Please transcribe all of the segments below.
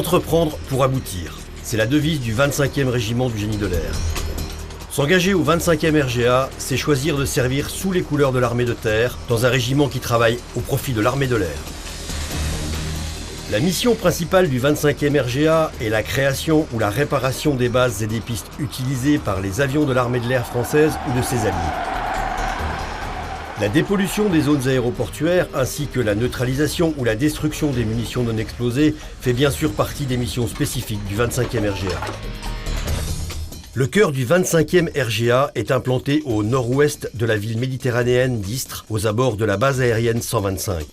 Entreprendre pour aboutir, c'est la devise du 25e régiment du génie de l'air. S'engager au 25e RGA, c'est choisir de servir sous les couleurs de l'armée de terre, dans un régiment qui travaille au profit de l'armée de l'air. La mission principale du 25e RGA est la création ou la réparation des bases et des pistes utilisées par les avions de l'armée de l'air française ou de ses alliés. La dépollution des zones aéroportuaires ainsi que la neutralisation ou la destruction des munitions non explosées fait bien sûr partie des missions spécifiques du 25e RGA. Le cœur du 25e RGA est implanté au nord-ouest de la ville méditerranéenne d'Istres, aux abords de la base aérienne 125.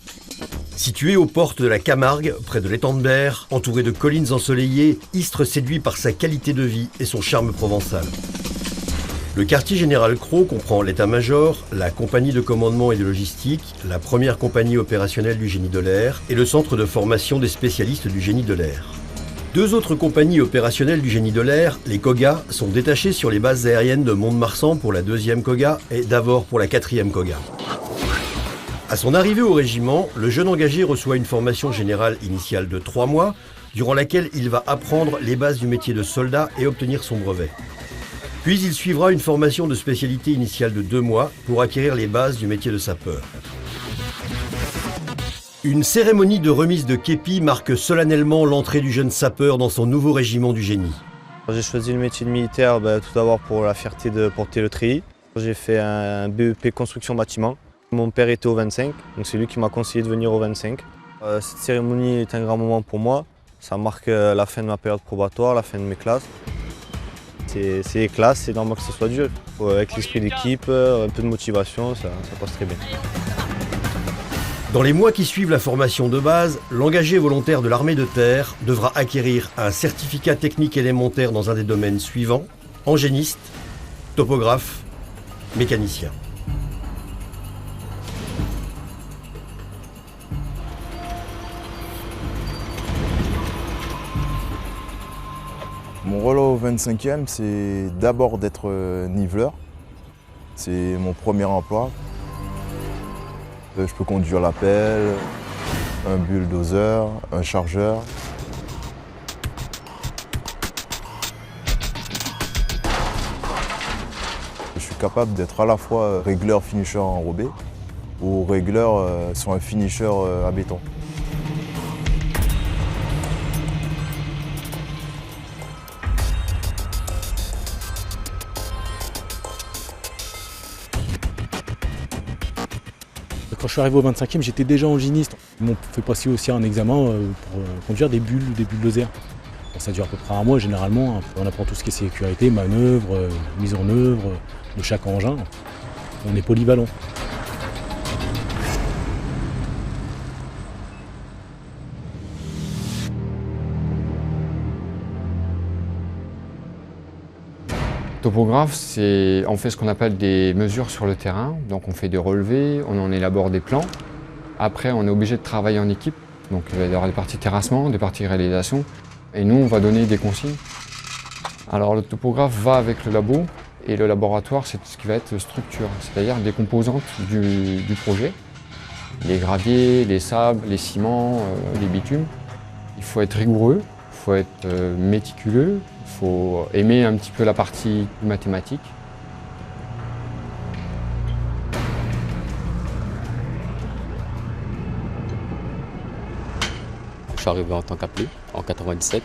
Situé aux portes de la Camargue, près de l'étang de Berre, entouré de collines ensoleillées, Istres séduit par sa qualité de vie et son charme provençal. Le quartier général Cros comprend l'état-major, la compagnie de commandement et de logistique, la première compagnie opérationnelle du génie de l'air et le centre de formation des spécialistes du génie de l'air. Deux autres compagnies opérationnelles du génie de l'air, les COGA, sont détachées sur les bases aériennes de Mont-de-Marsan pour la 2e COGA et d'Avord pour la 4e COGA. À son arrivée au régiment, le jeune engagé reçoit une formation générale initiale de 3 mois, durant laquelle il va apprendre les bases du métier de soldat et obtenir son brevet. Puis il suivra une formation de spécialité initiale de 2 mois pour acquérir les bases du métier de sapeur. Une cérémonie de remise de képi marque solennellement l'entrée du jeune sapeur dans son nouveau régiment du génie. J'ai choisi le métier de militaire tout d'abord pour la fierté de porter le treillis. J'ai fait un BEP construction bâtiment. Mon père était au 25, donc c'est lui qui m'a conseillé de venir au 25. Cette cérémonie est un grand moment pour moi. Ça marque la fin de ma période probatoire, la fin de mes classes. C'est les classes, c'est normal que ce soit dur. Avec l'esprit d'équipe, un peu de motivation, ça passe très bien. Dans les mois qui suivent la formation de base, l'engagé volontaire de l'armée de terre devra acquérir un certificat technique élémentaire dans un des domaines suivants: engéniste, topographe, mécanicien. Mon rôle au 25e, c'est d'abord d'être niveleur. C'est mon premier emploi. Je peux conduire la pelle, un bulldozer, un chargeur. Je suis capable d'être à la fois régleur finisher enrobé ou régleur sur un finisher à béton. Quand je suis arrivé au 25e, j'étais déjà engéniste. Ils m'ont fait passer aussi un examen pour conduire des bulldozers. Ça dure à peu près un mois généralement. On apprend tout ce qui est sécurité, manœuvre, mise en œuvre de chaque engin. On est polyvalent. Topographe, on fait ce qu'on appelle des mesures sur le terrain. Donc on fait des relevés, on en élabore des plans. Après, on est obligé de travailler en équipe. Donc il va y avoir des parties terrassement, des parties réalisation. Et nous, on va donner des consignes. Alors le topographe va avec le labo et le laboratoire, c'est ce qui va être structure, c'est-à-dire des composantes du projet. Les graviers, les sables, les ciments, les bitumes. Il faut être rigoureux, il faut être méticuleux. Il faut aimer un petit peu la partie mathématique. Je suis arrivé en tant qu'appelé en 97.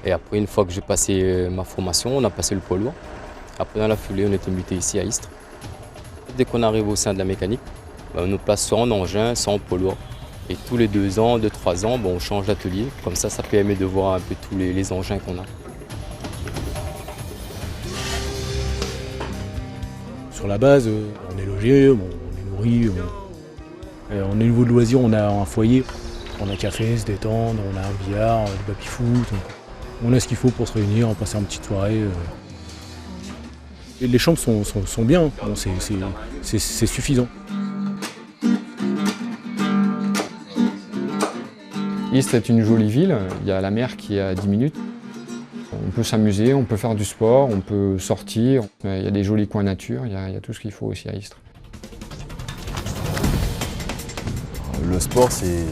Et après, une fois que j'ai passé ma formation, on a passé le poids lourd. Après, dans la foulée, on était muté ici à Istres. Dès qu'on arrive au sein de la mécanique, on nous place soit en engin, soit en poids lourd. Et tous les 2 ans, 2-3 ans, on change d'atelier. Comme ça permet de voir un peu tous les engins qu'on a. Sur la base, on est logé, on est nourri. On est niveau de loisirs, on a un foyer. On a un café, se détendre, on a un billard, du baby-foot. On a ce qu'il faut pour se réunir, passer une petite soirée. Et les chambres sont bien, bon, c'est suffisant. Istres est une jolie ville, il y a la mer qui est à 10 minutes. On peut s'amuser, on peut faire du sport, on peut sortir. Il y a des jolis coins nature, il y a tout ce qu'il faut aussi à Istres. Le sport, c'est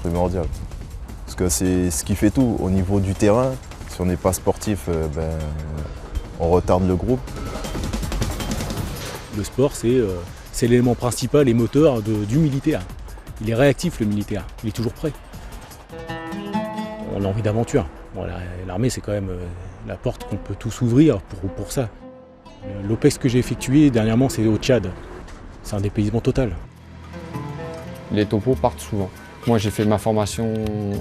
primordial. Parce que c'est ce qui fait tout. Au niveau du terrain, si on n'est pas sportif, on retarde le groupe. Le sport, c'est l'élément principal et moteur du militaire. Il est réactif, le militaire. Il est toujours prêt. On a envie d'aventure. Bon, l'armée, c'est quand même la porte qu'on peut tous ouvrir pour ça. L'OPEX que j'ai effectué dernièrement, c'est au Tchad. C'est un dépaysement total. Les topos partent souvent. Moi, j'ai fait ma formation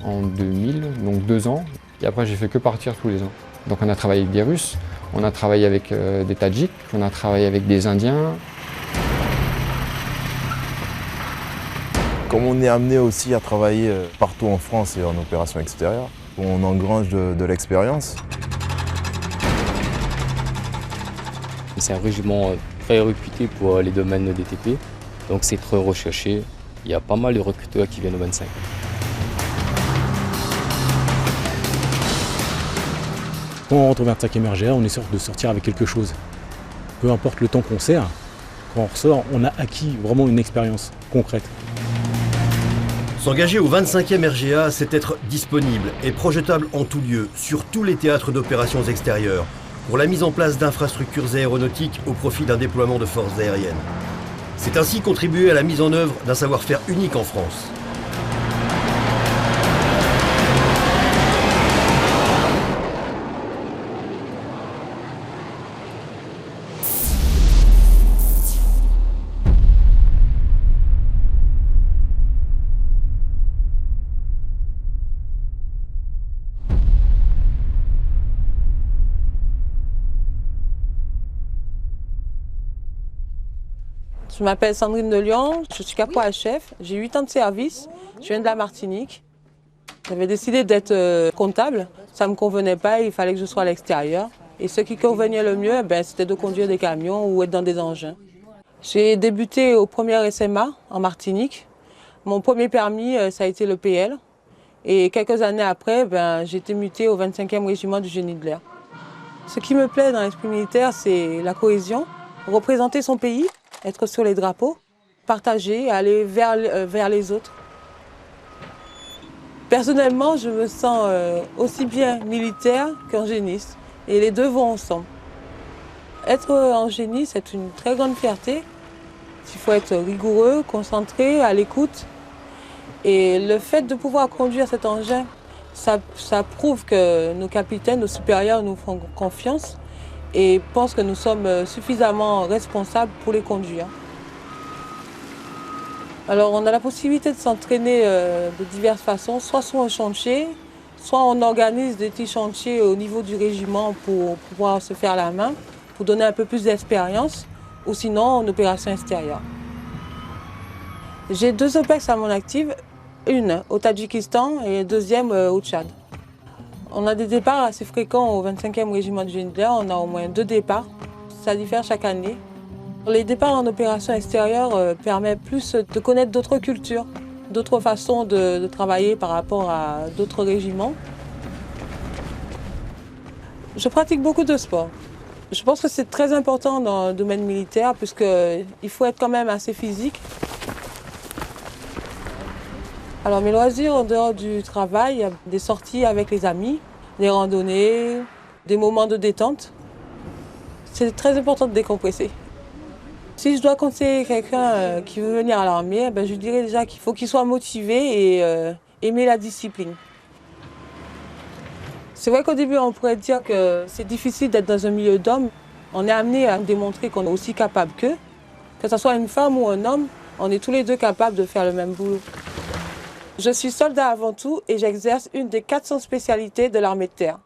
en 2000, donc 2 ans. Et après, j'ai fait que partir tous les ans. Donc on a travaillé avec des Russes, on a travaillé avec des Tadjiks, on a travaillé avec des Indiens. Comme on est amené aussi à travailler partout en France et en opération extérieure, on engrange de l'expérience. C'est un régiment très réputé pour les domaines DTP, donc c'est très recherché. Il y a pas mal de recruteurs qui viennent au 25. Quand on rentre au 25e RGA, on est sûr de sortir avec quelque chose. Peu importe le temps qu'on sert, quand on ressort, on a acquis vraiment une expérience concrète. S'engager au 25e RGA, c'est être disponible et projetable en tout lieu, sur tous les théâtres d'opérations extérieures, pour la mise en place d'infrastructures aéronautiques au profit d'un déploiement de forces aériennes. C'est ainsi contribuer à la mise en œuvre d'un savoir-faire unique en France. Je m'appelle Sandrine de Lyon, je suis capo-chef, j'ai 8 ans de service, je viens de la Martinique. J'avais décidé d'être comptable, ça ne me convenait pas, il fallait que je sois à l'extérieur. Et ce qui convenait le mieux, c'était de conduire des camions ou être dans des engins. J'ai débuté au premier SMA en Martinique. Mon premier permis, ça a été le PL. Et quelques années après, j'ai été mutée au 25e régiment du génie de l'air. Ce qui me plaît dans l'esprit militaire, c'est la cohésion, représenter son pays, être sur les drapeaux, partager, aller vers les autres. Personnellement, je me sens aussi bien militaire qu'un géniste, et les deux vont ensemble. Être en génie, c'est une très grande fierté. Il faut être rigoureux, concentré, à l'écoute. Et le fait de pouvoir conduire cet engin, ça prouve que nos capitaines, nos supérieurs nous font confiance et pensent que nous sommes suffisamment responsables pour les conduire. Alors on a la possibilité de s'entraîner de diverses façons, soit sur un chantier, soit on organise des petits chantiers au niveau du régiment pour pouvoir se faire la main, pour donner un peu plus d'expérience, ou sinon en opération extérieure. J'ai 2 OPEX à mon actif, une au Tadjikistan et deuxième au Tchad. On a des départs assez fréquents au 25e régiment du génie de l'air, on a au moins 2 départs, ça diffère chaque année. Les départs en opération extérieure permettent plus de connaître d'autres cultures, d'autres façons de travailler par rapport à d'autres régiments. Je pratique beaucoup de sport. Je pense que c'est très important dans le domaine militaire puisqu'il faut être quand même assez physique. Alors mes loisirs en dehors du travail, il y a des sorties avec les amis, des randonnées, des moments de détente. C'est très important de décompresser. Si je dois conseiller quelqu'un qui veut venir à l'armée, je dirais déjà qu'il faut qu'il soit motivé et aimer la discipline. C'est vrai qu'au début, on pourrait dire que c'est difficile d'être dans un milieu d'hommes. On est amené à démontrer qu'on est aussi capable qu'eux. Que ce soit une femme ou un homme, on est tous les deux capables de faire le même boulot. Je suis soldat avant tout et j'exerce une des 400 spécialités de l'armée de terre.